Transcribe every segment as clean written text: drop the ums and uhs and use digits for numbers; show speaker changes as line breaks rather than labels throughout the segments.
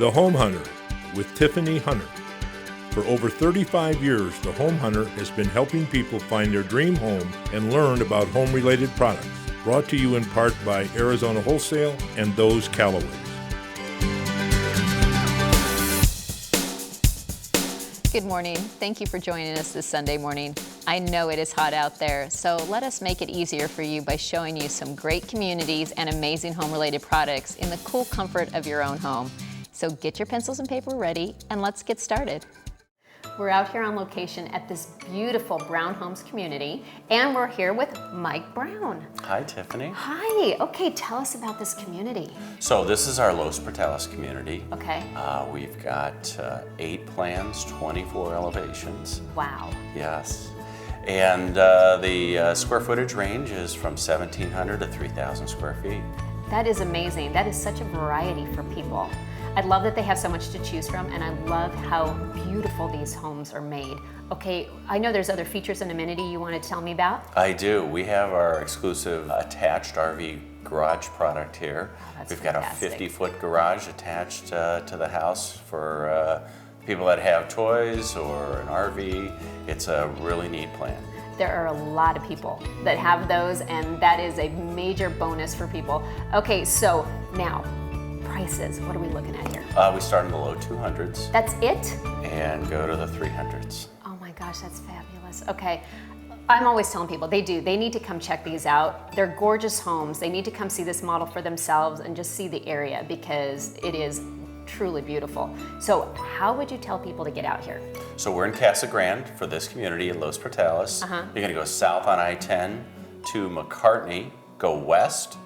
The Home Hunter with Tiffany Hunter. For over 35 years, The Home Hunter has been helping people find their dream home and learn about home-related products. Brought to you in part by Arizona Wholesale and those Callaways.
Good morning. Thank you for joining us this Sunday morning. I know it is hot out there, so let us make it easier for you by showing you some great communities and amazing home-related products in the cool comfort of your own home. So get your pencils and paper ready, and let's get started. We're out here on location at this beautiful Brown Homes community, and we're here with Mike Brown.
Hi, Tiffany.
Hi. Okay, tell us about this community.
So this is our Los Portales community.
Okay.
We've got 8 plans, 24 elevations.
Wow.
Yes. And the square footage range is from 1,700 to 3,000 square feet.
That is amazing. That is such a variety for people. I love that they have so much to choose from, and I love how beautiful these homes are made. Okay, I know there's other features and amenity you want to tell me about.
I do. We have our exclusive attached RV garage product here.
That's
We've
fantastic.
got a 50-foot garage attached to the house for people that have toys or an RV. It's a really neat plan.
There are a lot of people that have those, and that is a major bonus for people. Okay, so now, prices. What are we looking at here?
We start in the low 200s.
That's it?
And go to the 300s.
Oh my gosh, that's fabulous. Okay, I'm always telling people they need to come check these out. They're gorgeous homes. They need to come see this model for themselves and just see the area because it is truly beautiful. So how would you tell people to get out here?
So we're in Casa Grande for this community in Los Portales. You're gonna go south on I-10 to McCartney, go west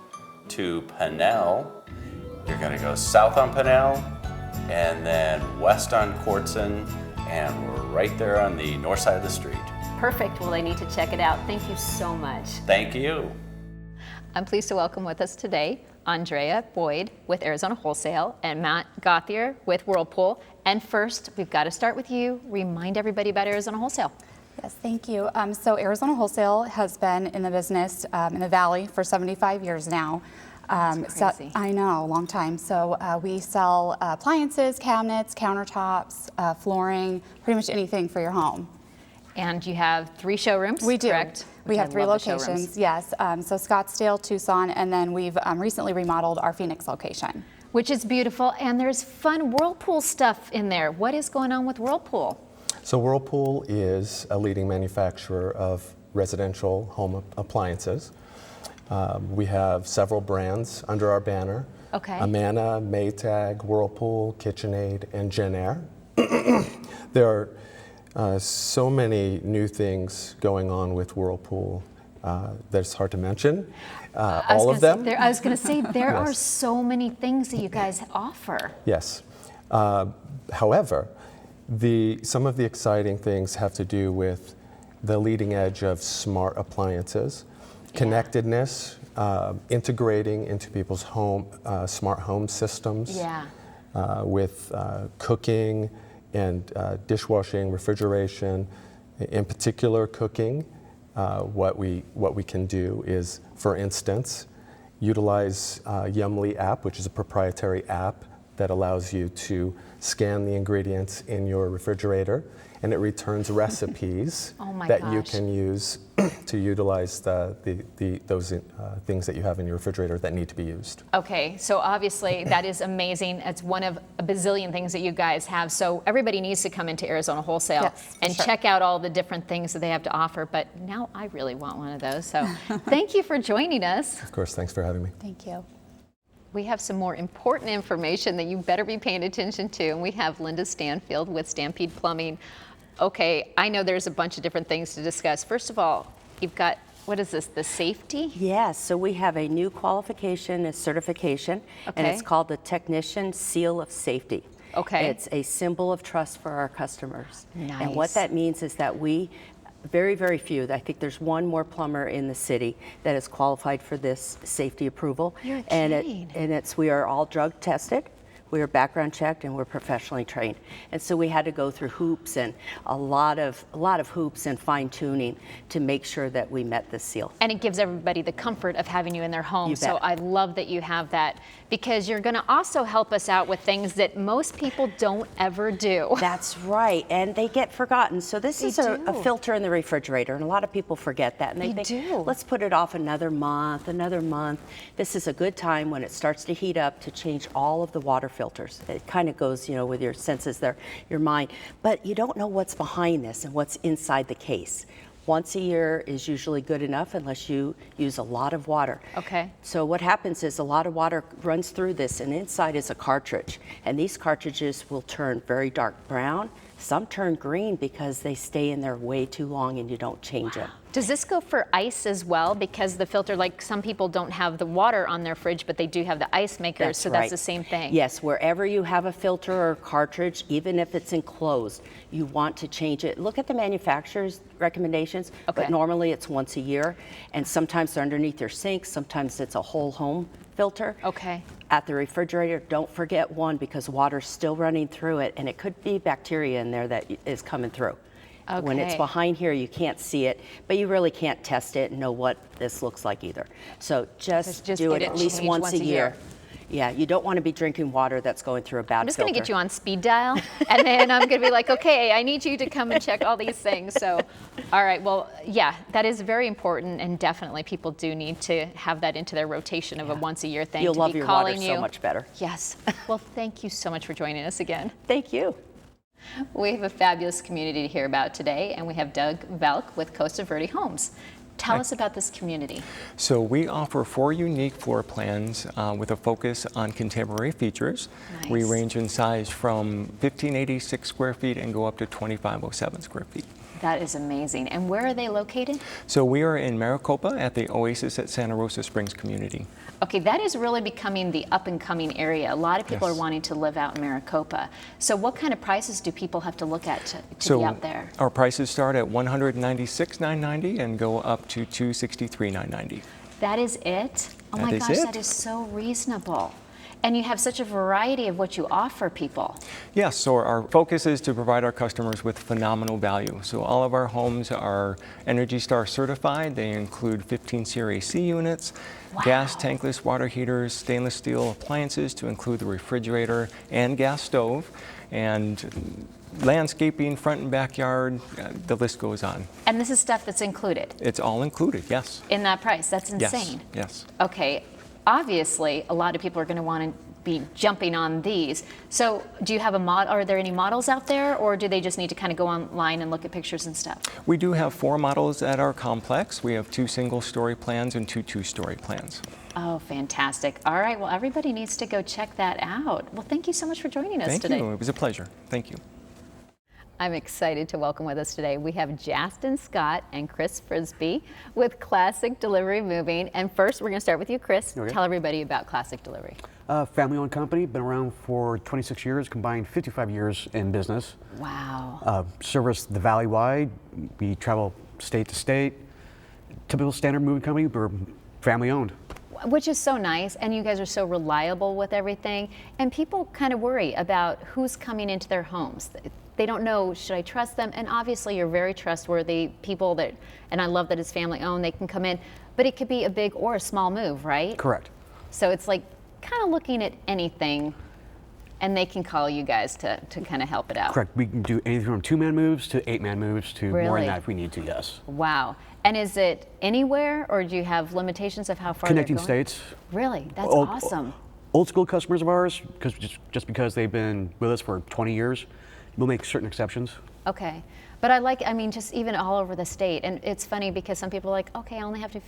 to Pennell. You're gonna go south on Pennell and then west on Quartzen, and we're right there on the north side of the street.
Perfect. Well, they need to check it out. Thank you so much.
Thank you.
I'm pleased to welcome with us today Andrea Boyd with Arizona Wholesale and Matt Gauthier with Whirlpool. And first, we've got to start with you. Remind everybody about Arizona Wholesale.
Yes, thank you. So Arizona Wholesale has been in the business in the Valley for 75 years now.
That's crazy.
I know, a long time. So we sell appliances, cabinets, countertops, flooring, pretty much anything for your home.
And you have 3 showrooms,
We do.
correct?
We have
I
3
love the
locations,
showrooms.
yes. So Scottsdale, Tucson, and then we've recently remodeled our Phoenix location.
Which is beautiful, and there's fun Whirlpool stuff in there. What is going on with Whirlpool?
So Whirlpool is a leading manufacturer of residential home appliances. We have several brands under our banner.
Okay.
Amana, Maytag, Whirlpool, KitchenAid, and Genair. There are so many new things going on with Whirlpool that's hard to mention. All of them.
I was going to say, there are
Yes.
so many things that you guys offer.
Yes. However, some of the exciting things have to do with the leading edge of smart appliances, connectedness, integrating into people's smart home systems.
Yeah.
With cooking and dishwashing, refrigeration. In particular, cooking. What we can do is, for instance, utilize Yummly app, which is a proprietary app that allows you to scan the ingredients in your refrigerator, and it returns recipes
Oh my
that you
gosh.
can use to utilize those things that you have in your refrigerator that need to be used.
Okay, so obviously that is amazing. It's one of a bazillion things that you guys have. So everybody needs to come into Arizona Wholesale
Yes,
and
sure.
check out all the different things that they have to offer. But now I really want one of those. So thank you for joining us.
Of course, thanks for having me.
Thank you.
We have some more important information that you better be paying attention to. And we have Linda Stanfield with Stampede Plumbing. Okay, I know there's a bunch of different things to discuss. First of all, you've got, what is this, the safety?
Yes, so we have a new qualification, a certification, and
Okay.
it's called the Technician Seal of Safety.
Okay.
It's a symbol of trust for our customers. And what
Nice.
that means is that very, very few, I think there's one more plumber in the city that is qualified for this safety approval.
You're
and
kidding.
we are all drug tested. We were background checked and we're professionally trained. And so we had to go through hoops and a lot of hoops and fine tuning to make sure that we met this seal.
And it gives everybody the comfort of having you in their home.
You
So
bet.
I love that you have that, because you're going to also help us out with things that most people don't ever do.
That's right, and they get forgotten. So this is a
do.
filter in the refrigerator, and a lot of people forget that. And they
They
think,
do.
let's put it off another month, another month. This is a good time when it starts to heat up to change all of the water filters. It kind of goes, with your senses there, your mind. But you don't know what's behind this and what's inside the case. Once a year is usually good enough unless you use a lot of water.
Okay.
So what happens is a lot of water runs through this, and inside is a cartridge. And these cartridges will turn very dark brown. Some turn green because they stay in there way too long and you don't change them.
Does this go for ice as well? Because the filter, like some people don't have the water on their fridge, but they do have the ice maker, so that's
right.
the same thing.
Yes, wherever you have a filter or cartridge, even if it's enclosed, you want to change it. Look at the manufacturer's recommendations,
Okay.
but normally it's once a year, and sometimes they're underneath your sink, sometimes it's a whole home filter.
Okay.
At the refrigerator, don't forget one because water's still running through it, and it could be bacteria in there that is coming through. When it's
Okay.
behind here, you can't see it, but you really can't test it and know what this looks like either. So just
Just
do
get
it
it
at least
changed
once a year. Yeah, you don't want to be drinking water that's going through a bad filter.
I'm just going to get you on speed dial, and then I'm going to be like, okay, I need you to come and check all these things. So, all right, well, yeah, that is very important, and definitely people do need to have that into their rotation of a once a year thing.
You'll
to
love
be
your water
calling
so
you.
much better.
Yes. Well, thank you so much for joining us again.
Thank you.
We have a fabulous community to hear about today, and we have Doug Velk with Costa Verde Homes. Tell us about this community.
So we offer 4 unique floor plans with a focus on contemporary features. We
Nice.
range in size from 1586 square feet and go up to 2507 square feet.
That is amazing. And where are they located?
So we are in Maricopa at the Oasis at Santa Rosa Springs community.
Okay, that is really becoming the up-and-coming area. A lot of people
Yes.
are wanting to live out in Maricopa. So what kind of prices do people have to look at to
So
be out there?
our prices start at $196,990 and go up to $263,990.
That is it? Oh my
That is
gosh,
it.
that is so reasonable. And you have such a variety of what you offer people.
Yes, so our focus is to provide our customers with phenomenal value. So all of our homes are Energy Star certified. They include 15 SEER AC units, gas tankless water heaters, stainless steel appliances to include the refrigerator and gas stove, and landscaping, front and backyard, the list goes on.
And this is stuff that's included
It's all included, yes.
in that price. That's
Yes,
insane.
yes.
Okay, obviously, a lot of people are going to want to be jumping on these. So do you have a mod? Are there any models out there, or do they just need to kind of go online and look at pictures and stuff?
We do have 4 models at our complex. We have 2 single-story plans and 2 two-story plans.
Oh, fantastic. All right, well, everybody needs to go check that out. Well, thank you so much for joining us
Thank
today.
you. It was a pleasure. Thank you.
I'm excited to welcome with us today. We have Justin Scott and Chris Frisbee with Classic Delivery Moving. And first, we're going to start with you, Chris.
Okay.
Tell everybody about Classic Delivery.
Family-owned company, been around for 26 years, combined 55 years in business.
Wow.
Service the valley-wide. We travel state to state. Typical standard moving company, we're family-owned.
Which is so nice, and you guys are so reliable with everything. And people kind of worry about who's coming into their homes. They don't know, should I trust them? And obviously you're very trustworthy people that, and I love that it's family owned, they can come in, but it could be a big or a small move, right?
Correct.
So it's like kind of looking at anything, and they can call you guys to kind of help it out.
Correct. We can do anything from 2-man moves to 8-man moves to more
Really?
than that if we need to, yes.
Wow. And is it anywhere, or do you have limitations of how far
Connecting
they're going?
states.
Really? That's
Old-
awesome.
Old school customers of ours, because just because they've been with us for 20 years, we'll make certain exceptions.
Okay. But I mean, just even all over the state. And it's funny because some people are like, okay, I only have to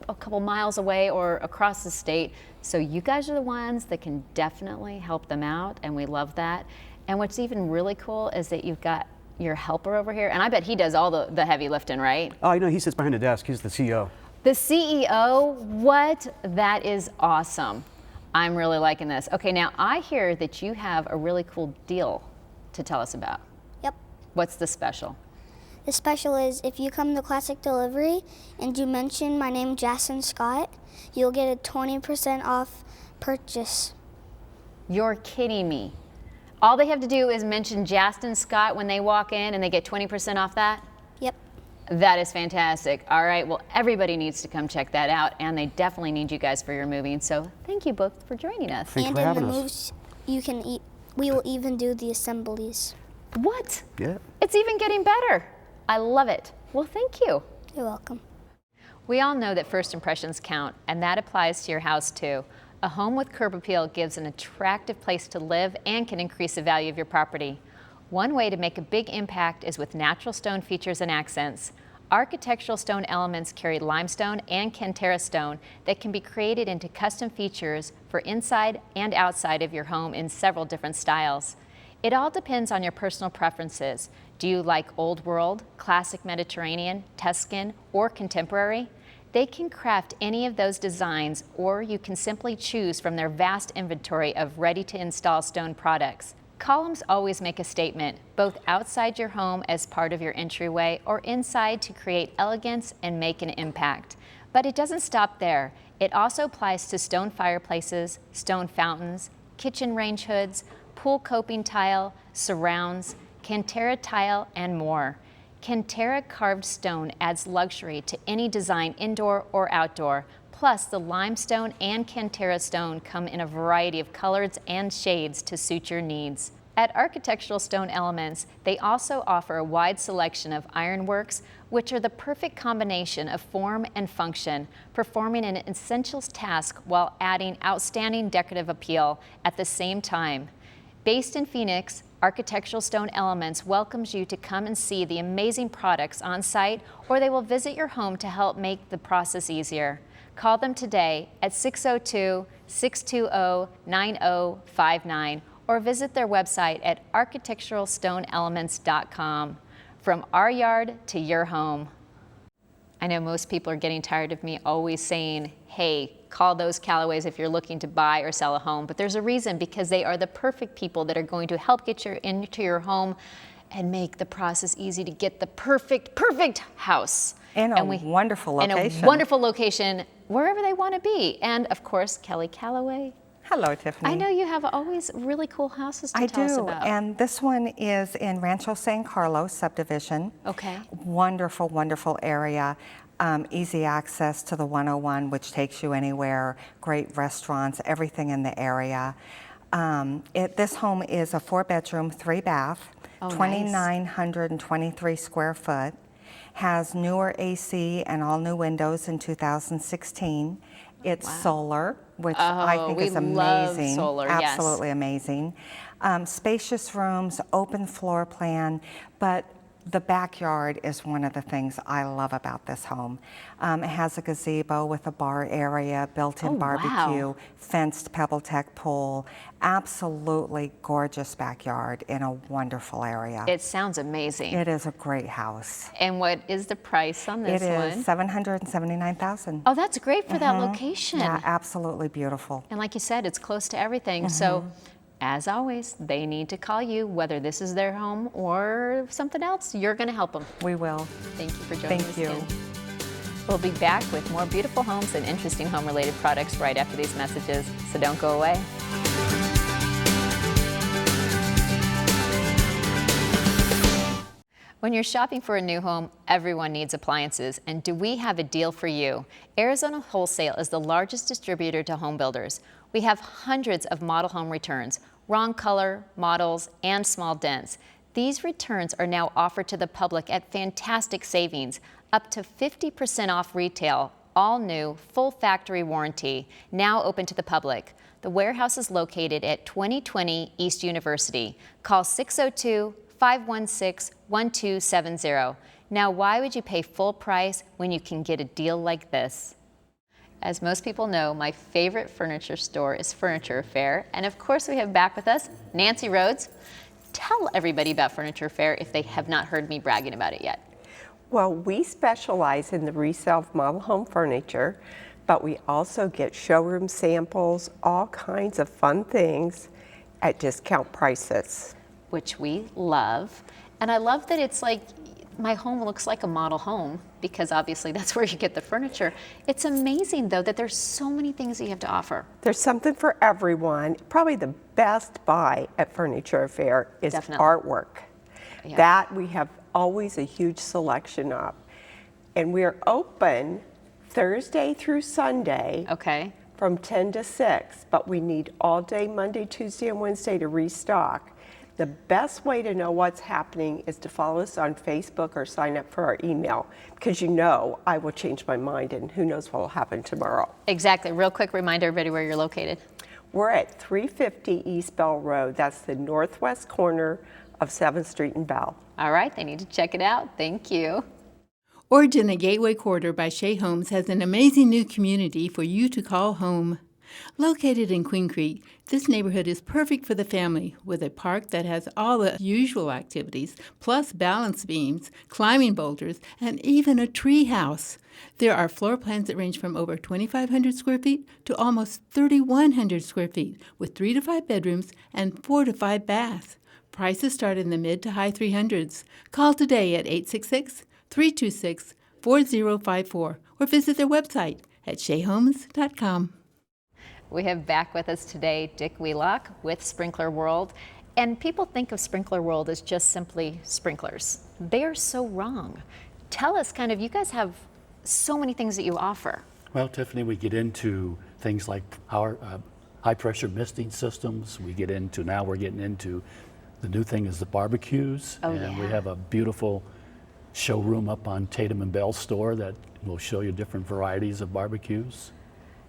a couple miles away or across the state. So you guys are the ones that can definitely help them out, and we love that. And what's even really cool is that you've got your helper over here, and I bet he does all the heavy lifting, right?
Oh, I know, he sits behind the desk. He's the CEO.
The CEO, what? That is awesome. I'm really liking this. Okay, now I hear that you have a really cool deal to tell us about.
Yep.
What's the special?
The special is if you come to Classic Delivery and you mention my name, Justin Scott, you'll get a 20% off purchase.
You're kidding me. All they have to do is mention Justin Scott when they walk in and they get 20% off that?
Yep.
That is fantastic. All right, well, everybody needs to come check that out, and they definitely need you guys for your moving. So thank you both for joining us.
Thanks
And
for
in the
having us.
moves, you can eat. We will even do the assemblies.
What?
Yeah.
It's even getting better. I love it. Well, thank you.
You're welcome.
We all know that first impressions count, and that applies to your house too. A home with curb appeal gives an attractive place to live and can increase the value of your property. One way to make a big impact is with natural stone features and accents. Architectural stone elements carry limestone and Cantera stone that can be created into custom features for inside and outside of your home in several different styles. It all depends on your personal preferences. Do you like old world, classic Mediterranean, Tuscan, or contemporary? They can craft any of those designs, or you can simply choose from their vast inventory of ready-to-install stone products. Columns always make a statement, both outside your home as part of your entryway or inside to create elegance and make an impact. But it doesn't stop there. It also applies to stone fireplaces, stone fountains, kitchen range hoods, pool coping tile, surrounds, Cantera tile, and more. Cantera carved stone adds luxury to any design indoor or outdoor. Plus, the limestone and Cantera stone come in a variety of colors and shades to suit your needs. At Architectural Stone Elements, they also offer a wide selection of ironworks, which are the perfect combination of form and function, performing an essential task while adding outstanding decorative appeal at the same time. Based in Phoenix, Architectural Stone Elements welcomes you to come and see the amazing products on site, or they will visit your home to help make the process easier. Call them today at 602-620-9059 or visit their website at architecturalstoneelements.com. From our yard to your home. I know most people are getting tired of me always saying, hey, call those Callaways if you're looking to buy or sell a home. But there's a reason, because they are the perfect people that are going to help get you into your home and make the process easy to get the perfect house.
In a wonderful location.
In a wonderful location, wherever they want to be. And of course, Kelly Callaway.
Hello, Tiffany.
I know you have always really cool houses to tell us about.
And this one is in Rancho San Carlos subdivision.
Okay.
Wonderful, wonderful area. Easy access to the 101, which takes you anywhere. Great restaurants, everything in the area. This home is a 4-bedroom, 3-bath, 2,923 square foot. Has newer AC and all new windows in 2016. It's solar, which I think is amazing.
Love solar,
absolutely amazing. Spacious rooms, open floor plan, but the backyard is one of the things I love about this home. It has a gazebo with a bar area, built-in barbecue, fenced PebbleTech pool, absolutely gorgeous backyard in a wonderful area.
It sounds amazing.
It is a great house.
And what is the price on this one?
It is $779,000.
Oh, that's great for that location.
Yeah, absolutely beautiful.
And like you said, it's close to everything. So, as always, they need to call you, whether this is their home or something else. You're going to help them.
We will.
Thank you for joining us.
Thank you.
Again. We'll be back with more beautiful homes and interesting home-related products right after these messages. So don't go away. When you're shopping for a new home, everyone needs appliances, and do we have a deal for you? Arizona Wholesale is the largest distributor to home builders. We have hundreds of model home returns, wrong color, models, and small dents. These returns are now offered to the public at fantastic savings, up to 50% off retail, all new, full factory warranty, now open to the public. The warehouse is located at 2020 East University. Call 602-516-1270. Now, why would you pay full price when you can get a deal like this? As most people know, my favorite furniture store is Furniture Affair. And of course, we have back with us Nancy Rhodes. Tell everybody about Furniture Affair if they have not heard me bragging about it yet.
Well, we specialize in the resale of model home furniture, but we also get showroom samples, all kinds of fun things at discount prices.
Which we love. And I love that it's like my home looks like a model home because obviously that's where you get the furniture. It's amazing though that there's so many things that you have to offer.
There's something for everyone. Probably the best buy at Furniture Fair is
Definitely.
artwork.
Yeah.
That we have always a huge selection of. And we're open Thursday through Sunday
Okay.
from 10 to 6, but we need all day Monday, Tuesday, and Wednesday to restock. The best way to know what's happening is to follow us on Facebook or sign up for our email, because you know I will change my mind and who knows what will happen tomorrow.
Exactly. Real quick reminder, everybody, where you're located.
We're at 350 East Bell Road. That's the northwest corner of 7th Street and Bell.
All right, they need to check it out. Thank you.
Origin, a Gateway Quarter by Shea Homes, has an amazing new community for you to call home. Located in Queen Creek, this neighborhood is perfect for the family, with a park that has all the usual activities, plus balance beams, climbing boulders, and even a tree house. There are floor plans that range from over 2,500 square feet to almost 3,100 square feet, with 3 to 5 bedrooms and 4 to 5 baths. Prices start in the mid to high 300s. Call today at 866-326-4054 or visit their website at sheahomes.com.
We have back with us today Dick Wheelock with Sprinkler World. And people think of Sprinkler World as just simply sprinklers. They are so wrong. Tell us kind of, you guys have so many things that you offer.
Well, Tiffany, we get into things like our high pressure misting systems. We're getting into the new thing is the barbecues.
Oh,
and we
yeah.
have a beautiful showroom up on Tatum and Bell store that will show you different varieties of barbecues.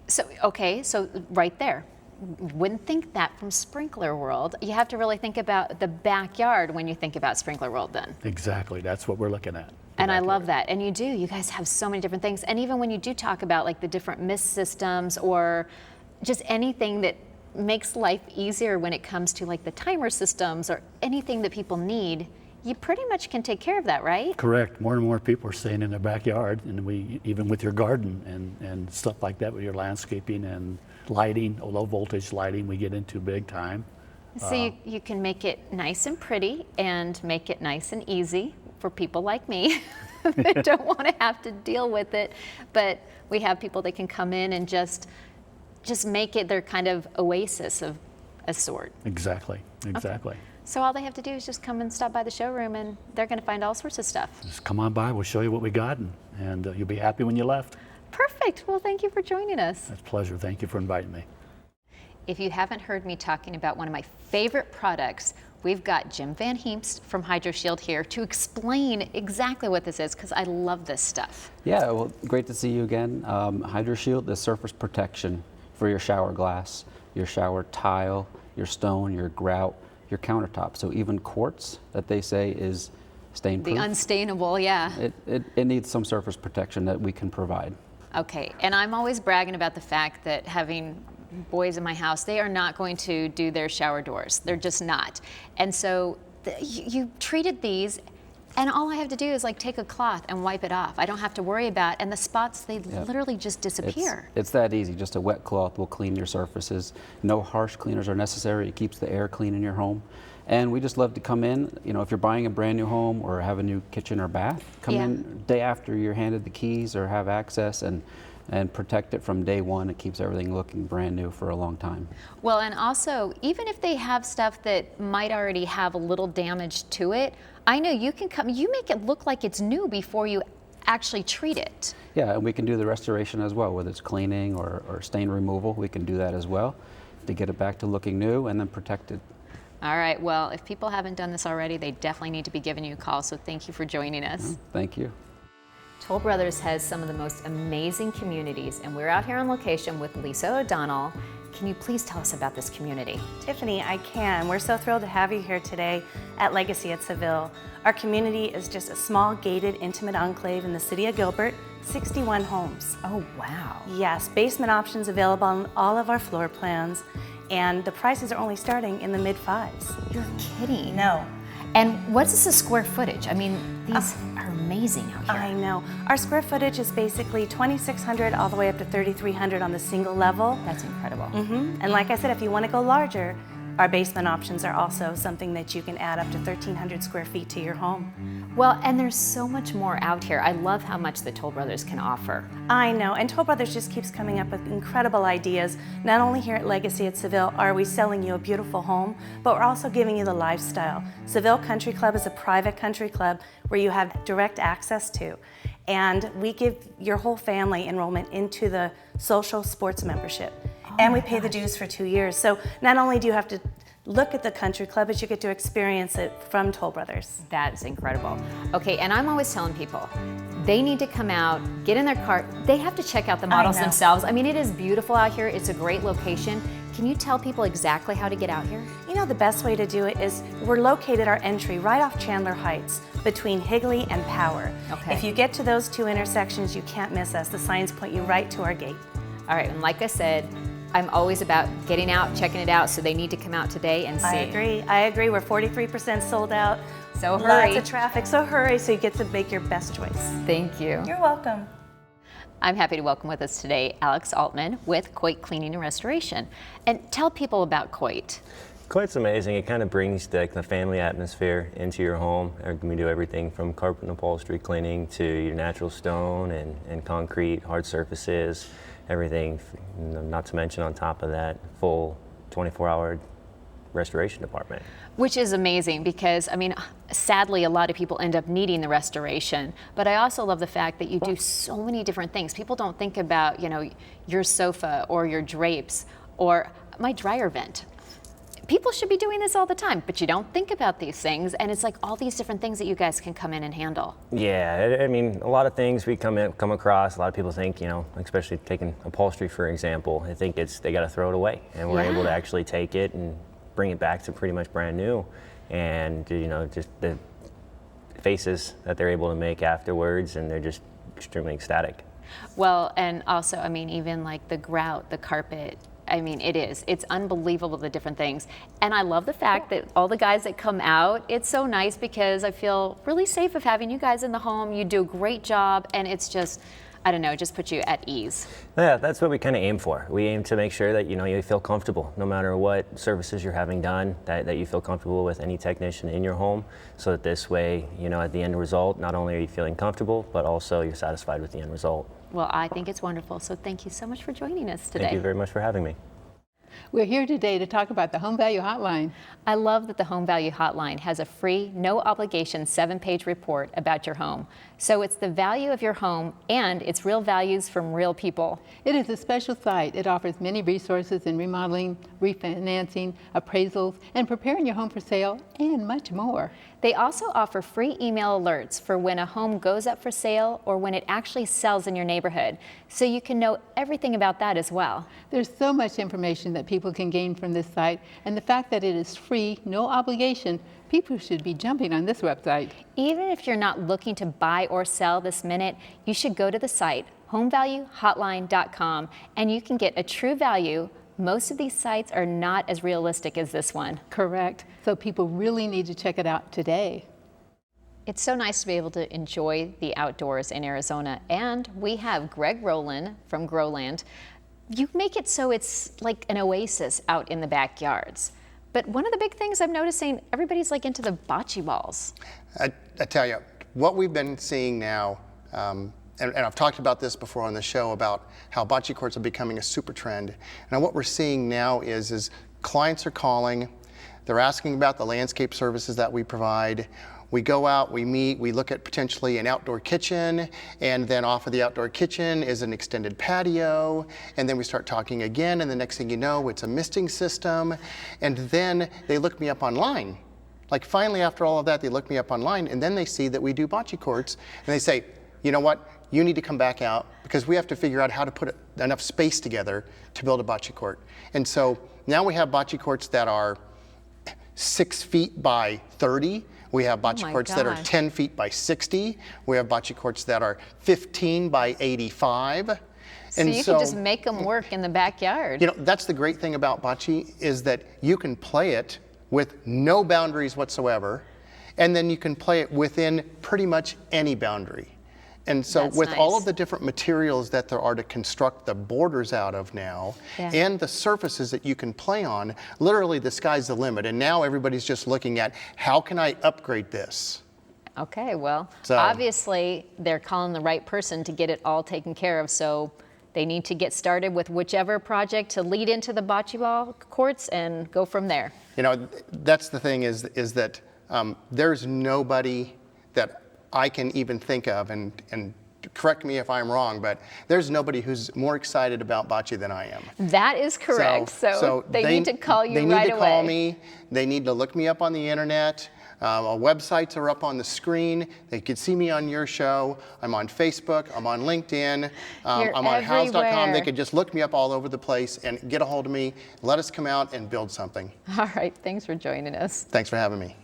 So, okay, so right there. Wouldn't think that from Sprinkler World. You have to really think about the backyard when you think about Sprinkler World then.
Exactly, that's what we're looking at.
And I love that. And you do. You guys have so many different things. And even when you do talk about like the different mist systems or just anything that makes life easier when it comes to like the timer systems or anything that people need, you pretty much can take care of that, right?
Correct. More and more people are staying in their backyard, and we even with your garden and stuff like that, with your landscaping and lighting, low voltage lighting, we get into big time.
So you can make it nice and pretty and make it nice and easy for people like me that don't want to have to deal with it. But we have people that can come in and just make it their kind of oasis of a sort.
Exactly.
Okay. So all they have to do is just come and stop by the showroom and they're going to find all sorts of stuff.
Just come on by, we'll show you what we got, and you'll be happy when you left.
Perfect. Well, thank you for joining us.
It's a pleasure. Thank you for inviting me.
If you haven't heard me talking about one of my favorite products, we've got Jim Van Heemst from HydroShield here to explain exactly what this is, because I love this stuff.
Yeah, well, great to see you again. HydroShield is surface protection for your shower glass, your shower tile, your stone, your grout, your countertop. So even quartz that they say is stain proof.
The unstainable, yeah.
It needs some surface protection that we can provide.
Okay, and I'm always bragging about the fact that having boys in my house, they are not going to do their shower doors. They're just not. And so you treated these, and all I have to do is like take a cloth and wipe it off. I don't have to worry about, and the spots, they literally just disappear.
It's that easy. Just a wet cloth will clean your surfaces. No harsh cleaners are necessary. It keeps the air clean in your home. And we just love to come in, you know, if you're buying a brand new home or have a new kitchen or bath, come in day after you're handed the keys or have access and protect it from day one. It keeps everything looking brand new for a long time.
Well, and also, even if they have stuff that might already have a little damage to it, I know you can come, you make it look like it's new before you actually treat it.
Yeah, and we can do the restoration as well, whether it's cleaning or stain removal. We can do that as well to get it back to looking new and then protect it.
All right, well, if people haven't done this already, they definitely need to be giving you a call, so thank you for joining us.
Thank you.
Toll Brothers has some of the most amazing communities, and we're out here on location with Lisa O'Donnell. Can you please tell us about this community?
Tiffany, I can. We're so thrilled to have you here today at Legacy at Seville. Our community is just a small, gated, intimate enclave in the city of Gilbert, 61 homes.
Oh, wow.
Yes, basement options available on all of our floor plans, and the prices are only starting in the mid-5s.
You're kidding.
No.
And what's the square footage? I mean, these are amazing out here.
I know. Our square footage is basically 2,600 all the way up to 3,300 on the single level.
That's incredible.
And like I said, if you want to go larger, Our basement options are also something that you can add up to 1,300 square feet to your home.
Well, and there's so much more out here. I love how much the Toll Brothers can offer.
I know, and Toll Brothers just keeps coming up with incredible ideas. Not only here at Legacy at Seville are we selling you a beautiful home, but we're also giving you the lifestyle. Seville Country Club is a private country club where you have direct access to. And we give your whole family enrollment into the social sports membership. And we pay the dues for 2 years. So not only do you have to look at the country club, but you get to experience it from Toll Brothers.
That's incredible. Okay, and I'm always telling people, they need to come out, get in their car. They have to check out the models themselves. I mean, it is beautiful out here. It's a great location. Can you tell people exactly how to get out here?
You know, the best way to do it is we're located our entry right off Chandler Heights between Higley and Power.
Okay.
If you get to those two intersections, you can't miss us. The signs point you right to our gate.
All right, and like I said, I'm always about getting out, checking it out, so they need to come out today and see.
I agree. We're 43% sold out.
So hurry.
Lots of traffic, so hurry so you get to make your best choice.
Thank you.
You're welcome.
I'm happy to welcome with us today Alex Altman with Coit Cleaning and Restoration. And tell people about Coit.
Coit's amazing. It kind of brings the family atmosphere into your home. We do everything from carpet and upholstery cleaning to your natural stone and concrete, hard surfaces, everything, not to mention on top of that, full 24-hour restoration department.
Which is amazing because, I mean, sadly, a lot of people end up needing the restoration. But I also love the fact that you do so many different things. People don't think about, you know, your sofa or your drapes or my dryer vent. People should be doing this all the time, but you don't think about these things, and it's like all these different things that you guys can come in and handle.
Yeah, I mean, a lot of things we come across, a lot of people think, you know, especially taking upholstery, for example, they think they got to throw it away, and we're able to actually take it and bring it back to pretty much brand new, and, you know, just the faces that they're able to make afterwards, and they're just extremely ecstatic.
Well, and also, I mean, even like the grout, the carpet, I mean, it's unbelievable, the different things. And I love the fact that all the guys that come out, it's so nice because I feel really safe of having you guys in the home. You do a great job, and it's just, I don't know, it just puts you at ease.
Yeah, that's what we kind of aim for. We aim to make sure that, you know, you feel comfortable no matter what services you're having done, that you feel comfortable with any technician in your home, so that this way, you know, at the end result, not only are you feeling comfortable, but also you're satisfied with the end result.
Well, I think it's wonderful, so thank you so much for joining us today.
Thank you very much for having me.
We're here today to talk about the Home Value Hotline.
I love that the Home Value Hotline has a free, no obligation 7-page report about your home. So it's the value of your home and it's real values from real people.
It is a special site. It offers many resources in remodeling, refinancing, appraisals, and preparing your home for sale, and much more.
They also offer free email alerts for when a home goes up for sale or when it actually sells in your neighborhood, so you can know everything about that as well.
There's so much information that people can gain from this site, and the fact that it is free, no obligation, people should be jumping on this website.
Even if you're not looking to buy or sell this minute, you should go to the site, homevaluehotline.com, and you can get a true value. Most of these sites are not as realistic as this one.
Correct. So people really need to check it out today.
It's so nice to be able to enjoy the outdoors in Arizona. And we have Greg Rowland from Growland. You make it so it's like an oasis out in the backyards. But one of the big things I'm noticing, everybody's like into the bocce balls.
I tell you, what we've been seeing now, and I've talked about this before on the show about how bocce courts are becoming a super trend. And what we're seeing now is clients are calling, they're asking about the landscape services that we provide. We go out, we meet, we look at potentially an outdoor kitchen, and then off of the outdoor kitchen is an extended patio, and then we start talking again, and the next thing you know, it's a misting system, and then they look me up online. Like finally, after all of that, they look me up online, and then they see that we do bocce courts, and they say, you know what, you need to come back out, because we have to figure out how to put enough space together to build a bocce court. And so now we have bocce courts that are 6 feet by 30. We have bocce courts that are 10 feet by 60. We have bocce courts that are 15 by 85.
So you can just make them work in the backyard.
You know, that's the great thing about bocce, is that you can play it with no boundaries whatsoever, and then you can play it within pretty much any boundary. And so
That's
with all
nice.
of the different materials that there are to construct the borders out of now,
Yeah.
and the surfaces that you can play on, literally the sky's the limit. And now everybody's just looking at, how can I upgrade this?
Okay, well,
So-
obviously they're calling the right person to get it all taken care of, so they need to get started with whichever project to lead into the bocce ball courts and go from there.
You know, that's the thing is that there's nobody that I can even think of, and correct me if I'm wrong, but there's nobody who's more excited about bocce than I am.
That is correct, so they need to call you
They need
right
to
away.
call me. They need to look me up on the internet. Our websites are up on the screen. They could see me on your show. I'm on Facebook. I'm on LinkedIn.
You're
I'm on house.com. They
everywhere.
could just look me up all over the place and get a hold of me. Let us come out and build something.
All right, thanks for joining us.
Thanks for having me.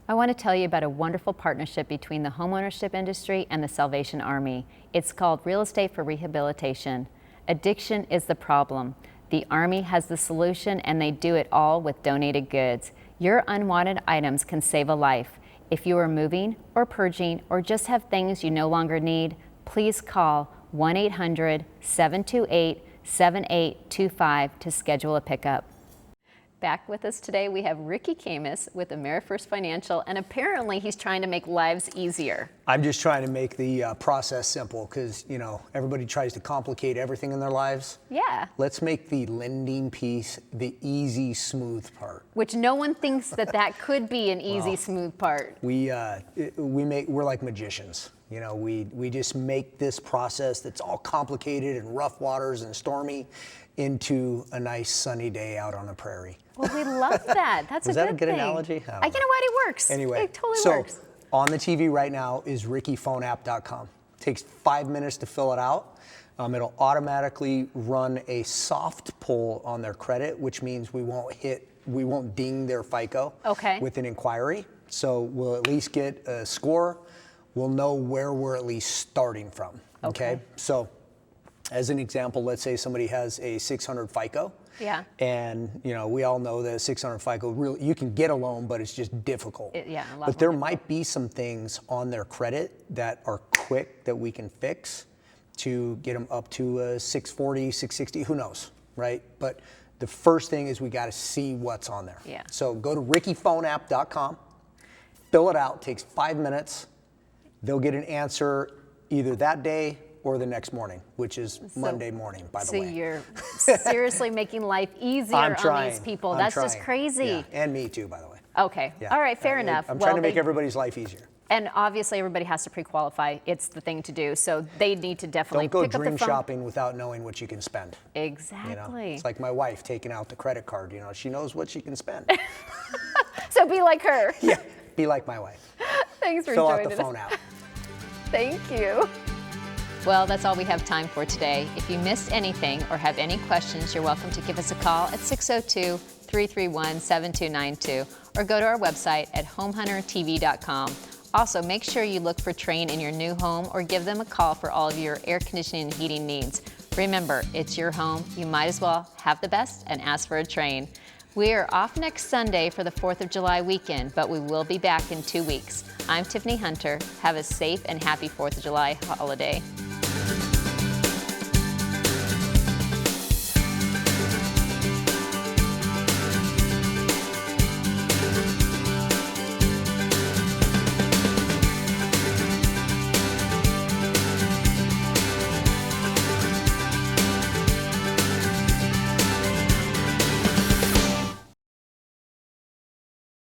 I want to tell you about a wonderful partnership between the homeownership industry and the Salvation Army. It's called Real Estate for Rehabilitation. Addiction is the problem. The Army has the solution, and they do it all with donated goods. Your unwanted items can save a life. If you are moving or purging or just have things you no longer need, please call 1-800-728-7825 to schedule a pickup. Back with us today, we have Ricky Camus with AmeriFirst Financial, and apparently he's trying to make lives easier.
I'm just trying to make the process simple because, you know, everybody tries to complicate everything in their lives.
Yeah.
Let's make the lending piece the easy, smooth part.
Which no one thinks that could be an easy,
Well,
smooth part.
We're like magicians. You know, we just make this process that's all complicated and rough waters and stormy into a nice sunny day out on the prairie.
Well, we love that. That's
Was
a
that a
good
good
thing.
analogy?
You know what? It works.
Anyway,
it totally
so
works.
on the TV right now is rickyphoneapp.com. Takes 5 minutes to fill it out. It'll automatically run a soft pull on their credit, which means we won't ding their FICO with an inquiry. So we'll at least get a score. We'll know where we're at least starting from. Okay. So as an example, let's say somebody has a 600 FICO.
Yeah.
And, you know, we all know that 600 FICO, really, you can get a loan, but it's just difficult.
Yeah, a lot
But there
more
might be some things on their credit that are quick that we can fix to get them up to a 640, 660, who knows, right? But the first thing is we got to see what's on there.
Yeah.
So go to rickyphoneapp.com, fill it out, takes 5 minutes. They'll get an answer either that day or the next morning, which is Monday morning, by the way.
So you're seriously making life easier
I'm
on
trying.
these people.
I'm
That's
trying.
just crazy.
Yeah. And me too, by the way.
Okay.
Yeah.
All right, fair enough.
I'm trying to make everybody's life easier.
And obviously everybody has to pre-qualify. It's the thing to do. So they need to definitely
Don't go
pick up
dream
the phone.
shopping without knowing what you can spend.
Exactly.
You know? It's like my wife taking out the credit card. You know, she knows what she can spend.
So be like her.
Yeah, be like my wife.
Thanks for
Fill out
joining
the phone
us.
app.
Thank you. Well, that's all we have time for today. If you missed anything or have any questions, you're welcome to give us a call at 602-331-7292 or go to our website at homehuntertv.com. Also, make sure you look for Trane in your new home or give them a call for all of your air conditioning and heating needs. Remember, it's your home. You might as well have the best and ask for a Trane. We are off next Sunday for the 4th of July weekend, but we will be back in 2 weeks. I'm Tiffany Hunter. Have a safe and happy 4th of July holiday.